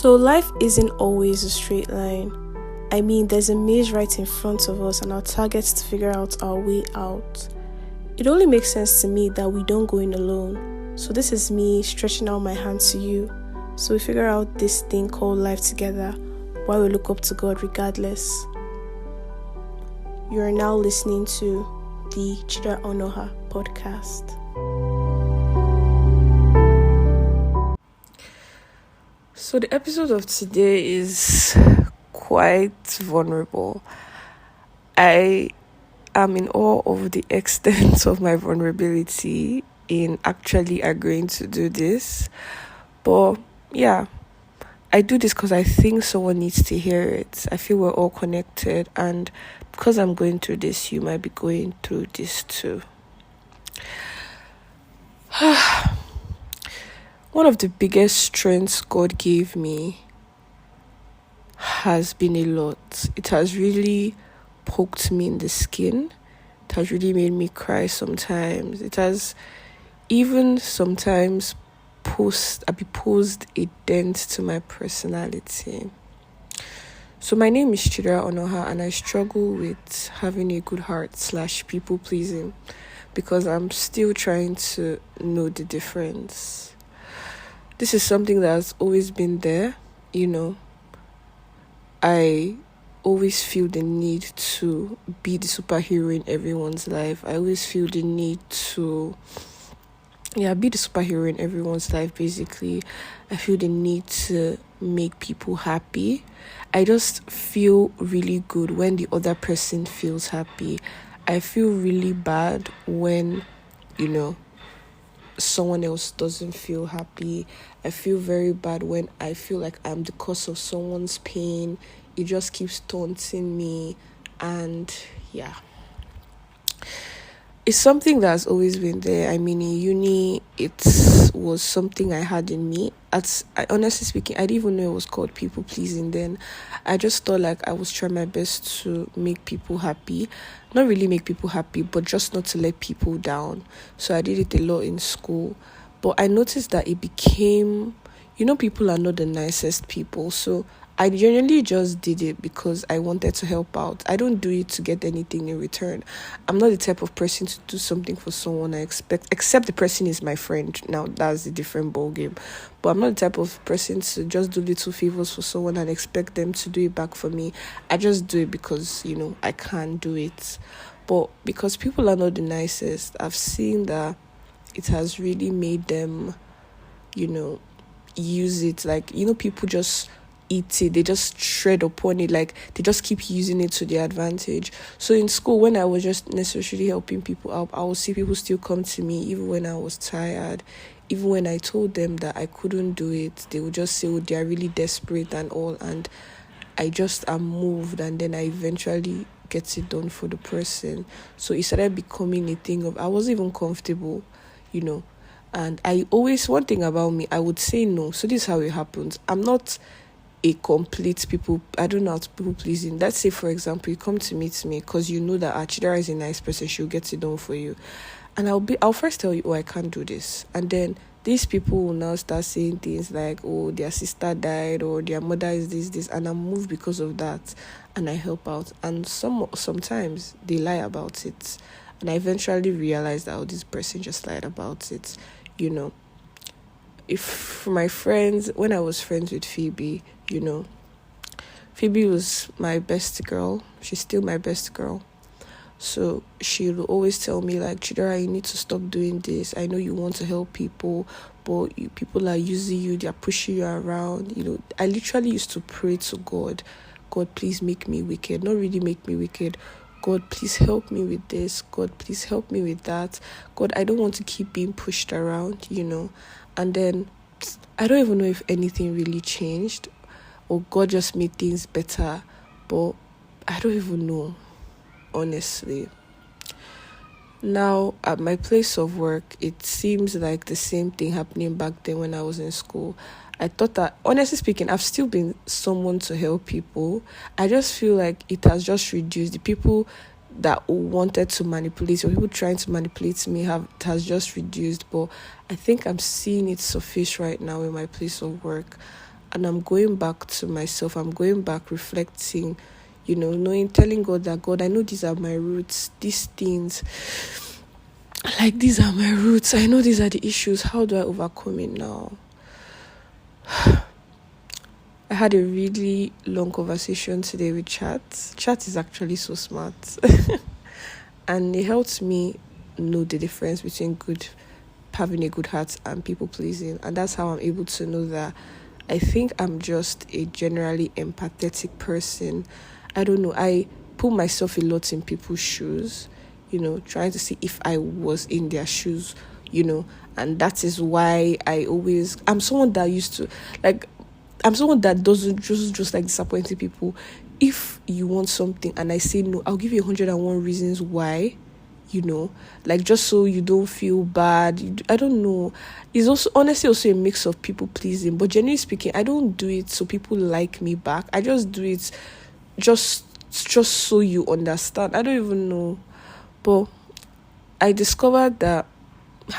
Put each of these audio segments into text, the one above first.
So life isn't always a straight line. I mean, there's a maze right in front of us and our target's to figure out our way out. It only makes sense to me that we don't go in alone. So this is me stretching out my hand to you. So we figure out this thing called life together while we look up to God regardless. You are now listening to the Chidera podcast. So the episode of today is quite vulnerable. I am in awe of the extent of my vulnerability in actually agreeing to do this. But yeah, I do this because I think someone needs to hear it. I feel we're all connected, and because I'm going through this, you might be going through this too. One of the biggest strengths God gave me has been a lot. It has really poked me in the skin. It has really made me cry sometimes. It has even sometimes posed a dent to my personality. So my name is Chidera, and I struggle with having a good heart / people pleasing because I'm still trying to know the difference. This is something that has always been there, I always feel the need to be the superhero in everyone's life. I always feel the need to be the superhero in everyone's life, basically. I feel the need to make people happy. I just feel really good when the other person feels happy. I feel really bad when, someone else doesn't feel happy. I feel very bad when I feel like I'm the cause of someone's pain. It just keeps taunting me, and it's something that's always been there. I mean, in uni, it was something I had in me. Honestly speaking, I didn't even know it was called people pleasing then. I just thought like I was trying my best to make people happy. Not really make people happy, but just not to let people down. So I did it a lot in school. But I noticed that it became, people are not the nicest people. So I generally just did it because I wanted to help out. I don't do it to get anything in return. I'm not the type of person to do something for someone I expect, except the person is my friend. Now, that's a different ballgame. But I'm not the type of person to just do little favors for someone and expect them to do it back for me. I just do it because, I can't do it. But because people are not the nicest, I've seen that it has really made them, use it. Like, people just eat it, they just shred upon it, like they just keep using it to their advantage. So in school, when I was just necessarily helping people out, I would see people still come to me even when I was tired. Even when I told them that I couldn't do it, they would just say, they're really desperate and all, and I just am moved, and then I eventually get it done for the person. So it started becoming a thing of, I wasn't even comfortable, and one thing about me, I would say no. So this is how it happens. I'm not a complete I don't know how to people pleasing. Let's say, for example, you come to meet me because you know that Chidera is a nice person, she'll get it done for you, and I'll first tell you, I can't do this, and then these people will now start saying things like, their sister died or their mother is this, and I'm moved because of that, and I help out, and sometimes they lie about it, and I eventually realized that this person just lied about it. If my friends, when I was friends with Phoebe, Phoebe was my best girl. She's still my best girl. So she will always tell me like, Chidera, you need to stop doing this. I know you want to help people, but people are using you. They're pushing you around. I literally used to pray to God. God, please make me wicked. Not really make me wicked. God, please help me with this. God, please help me with that. God, I don't want to keep being pushed around, And then I don't even know if anything really changed or God just made things better. But I don't even know, honestly. Now, at my place of work, it seems like the same thing happening back then when I was in school. I thought that, honestly speaking, I've still been someone to help people. I just feel like it has just reduced. The people that wanted to manipulate, or people trying to manipulate me, has just reduced. But I think I'm seeing it surface right now in my place of work. and I'm going back to myself. I'm going back, reflecting, knowing, telling God that, God, I know these are my roots, these things, like, these are my roots. I know these are the issues. How do I overcome it now? I had a really long conversation today with Chat. Chat is actually so smart. And it helped me know the difference between having a good heart and people pleasing. And that's how I'm able to know that I think I'm just a generally empathetic person. I don't know. I put myself a lot in people's shoes, trying to see if I was in their shoes, and that is why I'm someone that used to, I'm someone that doesn't just like disappointing people. If you want something and I say no, I'll give you 101 reasons why, just so you don't feel bad. I don't know. It's also honestly also a mix of people pleasing, but generally speaking, I don't do it so people like me back. I just do it just so you understand. I don't even know. But I discovered that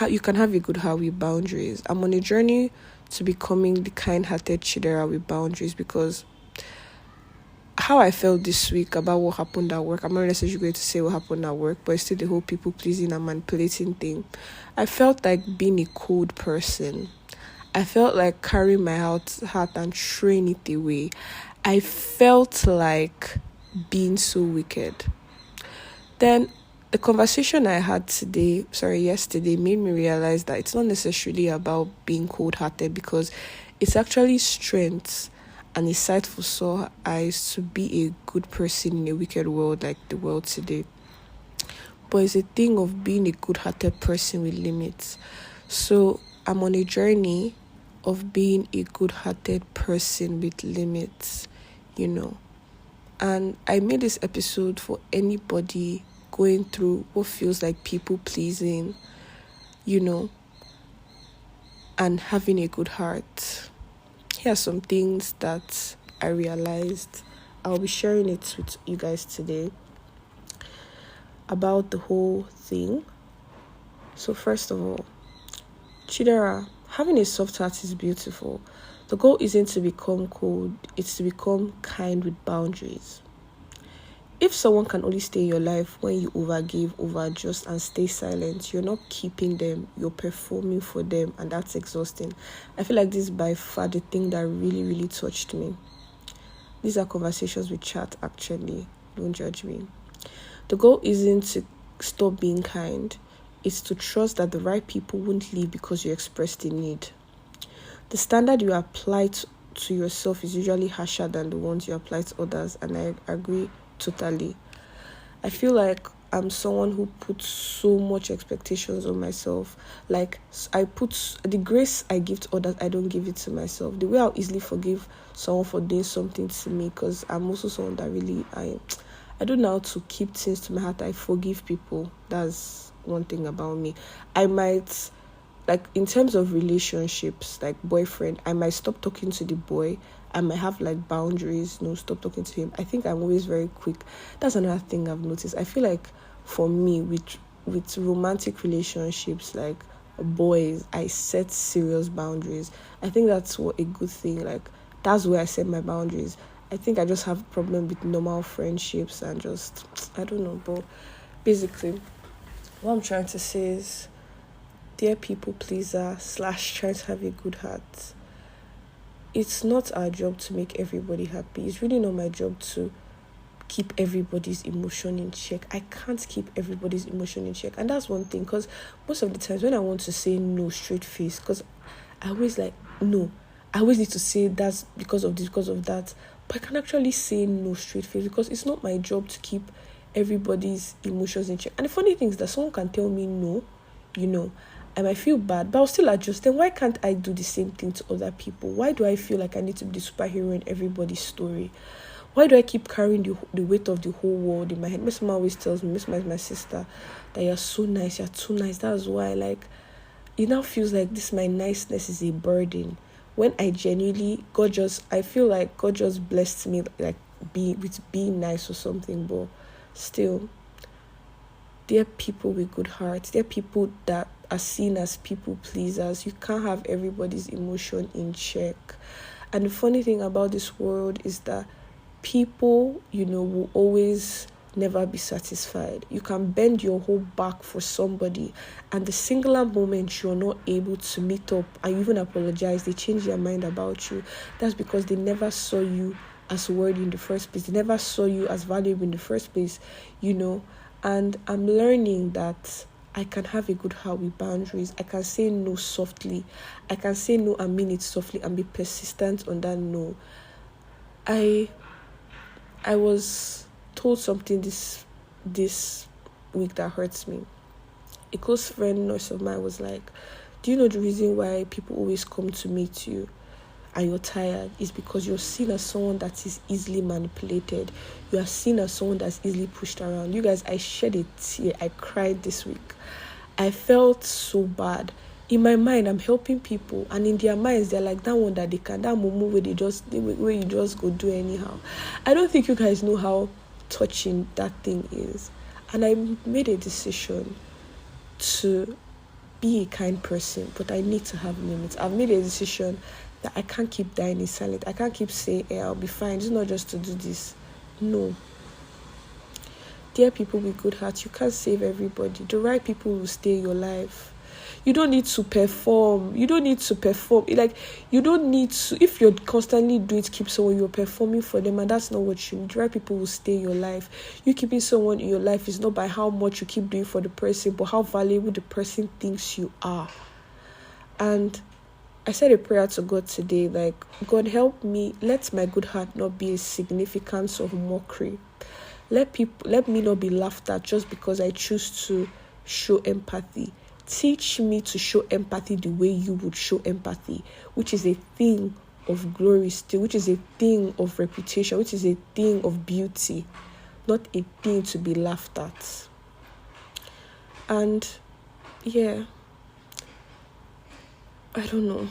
you can have a good heart with boundaries. I'm on a journey to becoming the kind-hearted Chidera with boundaries, because how I felt this week about what happened at work, I'm not necessarily going to say what happened at work, but it's still the whole people pleasing and manipulating thing. I felt like being a cold person. I felt like carrying my heart and throwing it away. I felt like being so wicked. Then the conversation I had yesterday made me realize that it's not necessarily about being cold-hearted, because it's actually strength and a sight for sore eyes to be a good person in a wicked world like the world today. But it's a thing of being a good-hearted person with limits. So I'm on a journey of being a good-hearted person with limits, And I made this episode for anybody going through what feels like people pleasing, and having a good heart. Here are some things that I realized. I'll be sharing it with you guys today about the whole thing. So first of all, Chidera, having a soft heart is beautiful. The goal isn't to become cold, it's to become kind with boundaries. If someone can only stay in your life when you overgive, overadjust, and stay silent, you're not keeping them, you're performing for them, and that's exhausting. I feel like this is by far the thing that really, really touched me. These are conversations with Chat, actually. Don't judge me. The goal isn't to stop being kind. It's to trust that the right people won't leave because you expressed a need. The standard you apply to yourself is usually harsher than the ones you apply to others, and I agree totally. I feel like I'm someone who puts so much expectations on myself. Like, I put the grace I give to others, I don't give it to myself. The way I'll easily forgive someone for doing something to me, because I'm also someone that really I don't know how to keep things to my heart. I forgive people. That's one thing about me. I might, like, in terms of relationships, like boyfriend, I might stop talking to the boy. I might have like boundaries, stop talking to him. I think I'm always very quick. That's another thing I've noticed. I feel like for me, with romantic relationships, like boys, I set serious boundaries. I think that's what a good thing. Like, that's where I set my boundaries. I think I just have a problem with normal friendships and just, I don't know. But basically, what I'm trying to say is, dear people pleaser / trying to have a good heart, it's not our job to make everybody happy. It's really not my job to keep everybody's emotion in check. I can't keep everybody's emotion in check. And that's one thing, because most of the times when I want to say no straight face, because I always like, no, I always need to say that's because of this, because of that. But I can actually say no straight face, because it's not my job to keep everybody's emotions in check. And the funny thing is that someone can tell me no, I might feel bad, but I'll still adjust. Then why can't I do the same thing to other people? Why do I feel like I need to be the superhero in everybody's story? Why do I keep carrying the weight of the whole world in my head? Miss Ma always tells me, Miss Ma is my sister, that you're so nice, you're too nice. That's why, like, it now feels like my niceness is a burden. When I genuinely, I feel like God just blessed me, like, with being nice or something, but still, they're people with good hearts. They're people that are seen as people pleasers. You can't have everybody's emotion in check. And the funny thing about this world is that people, will always never be satisfied. You can bend your whole back for somebody, and the singular moment you're not able to meet up and you even apologize, they change their mind about you. That's because they never saw you as worthy in the first place. They never saw you as valuable in the first place, And I'm learning that I can have a good heart with boundaries. I can say no softly. I can say no and mean it softly and be persistent on that no. I was told something this week that hurts me. A close friend, nurse of mine, was like, do you know the reason why people always come to meet you and you're tired is because you're seen as someone that is easily manipulated. You are seen as someone that's easily pushed around. You guys, I shed a tear. I cried this week. I felt so bad. In my mind, I'm helping people, and in their minds, they're like, that one that they can, that mumu where you just go do anyhow. I don't think you guys know how touching that thing is. And I made a decision to be a kind person, but I need to have limits. I've made a decision that I can't keep dying in silence. I can't keep saying, hey, I'll be fine. It's not just to do this. No. Dear people with good hearts, you can't save everybody. The right people will stay in your life. You don't need to perform. Like, you don't need to. If you're constantly doing it, keep someone, you're performing for them, and that's not what you need. The right people will stay in your life. You keeping someone in your life is not by how much you keep doing for the person, but how valuable the person thinks you are. And I said a prayer to God today, like, God, help me. Let my good heart not be a significance of mockery. Let me not be laughed at just because I choose to show empathy. Teach me to show empathy the way you would show empathy, which is a thing of glory still, which is a thing of reputation, which is a thing of beauty, not a thing to be laughed at. And yeah, I don't know.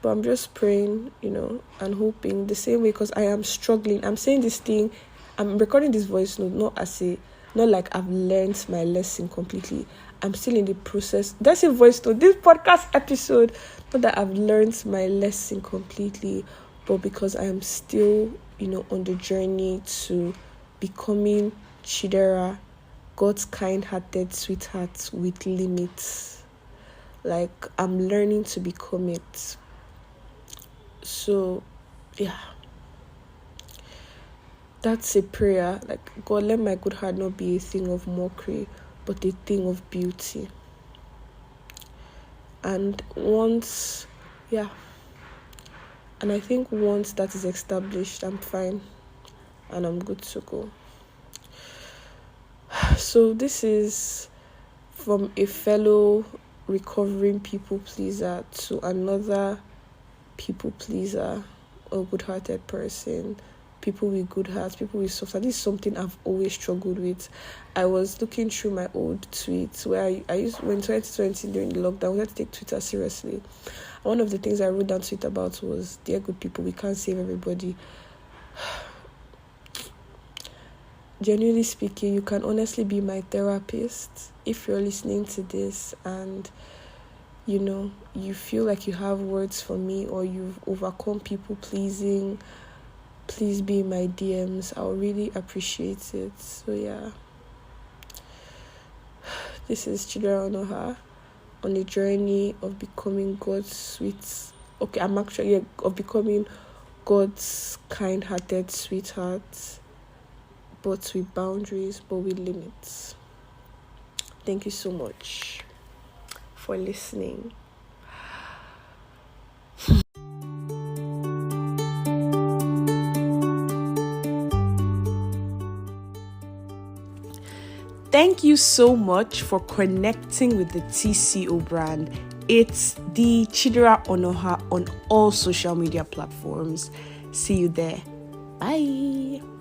But I'm just praying, and hoping the same way, because I am struggling. I'm saying this thing, I'm recording this voice note, not like I've learned my lesson completely. I'm still in the process. That's a voice note, this podcast episode, not that I've learned my lesson completely, but because I am still, on the journey to becoming Chidera, God's kind-hearted sweetheart with limits. Like, I'm learning to become it. So, yeah. That's a prayer. Like, God, let my good heart not be a thing of mockery, but a thing of beauty. And I think once that is established, I'm fine and I'm good to go. So this is from a fellow recovering people pleaser to another people pleaser or good-hearted person. People with good hearts, people with soft heart. This is something I've always struggled with. I was looking through my old tweets where I used, when 2020 during the lockdown, I wanted to take Twitter seriously. One of the things I wrote down tweet about was, dear good people, we can't save everybody. Genuinely speaking, you can honestly be my therapist if you're listening to this and you feel like you have words for me or you've overcome people pleasing. Please be in my DMs. I'll really appreciate it. So yeah, this is Chidera Onoha on a journey of becoming God's of becoming God's kind-hearted sweetheart, but with boundaries, but with limits. Thank you so much for listening. Thank you so much for connecting with the TCO brand. It's the Chidera Onoha on all social media platforms. See you there. Bye.